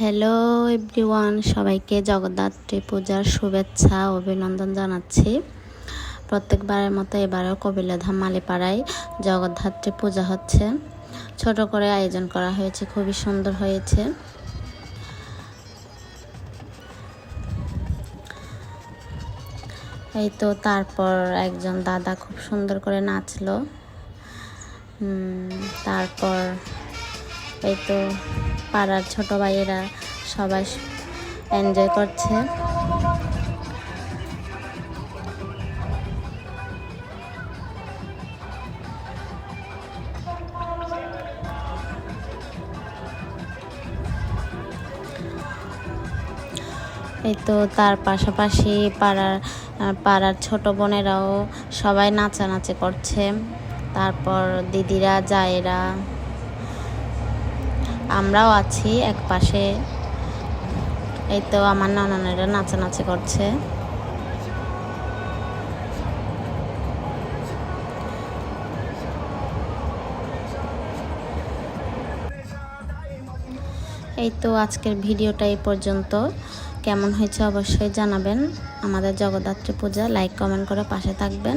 Hello everyone, সবাইকে জগদ্ধাত্রী পূজার শুভেচ্ছা অভিনন্দন জানাচ্ছি। প্রত্যেকবারের মতো এবারেও কপিলাধাম মালিপাড়ায় জগদ্ধাত্রী পূজা হচ্ছে। ছোট করে আয়োজন করা হয়েছে, খুবই সুন্দর হয়েছে। এই তো তারপর একজন দাদা খুব সুন্দর করে নাচলো। তারপর এই তো পাড়ার ছোট ভাইয়েরা সবাই এনজয় করছে। এই তো তার পাশাপাশি পাড়ার ছোট বোনেরাও সবাই নাচানাচি করছে। তারপর দিদিরা জায়েরা আমরাও আছি এক পাশে। এই তো আমার নননেরা নাচানাচি করছে। এই তো আজকের ভিডিওটা এই পর্যন্ত। কেমন হয়েছে অবশ্যই জানাবেন। আমাদের জগদ্ধাত্রী পূজা লাইক কমেন্ট করে পাশে থাকবেন।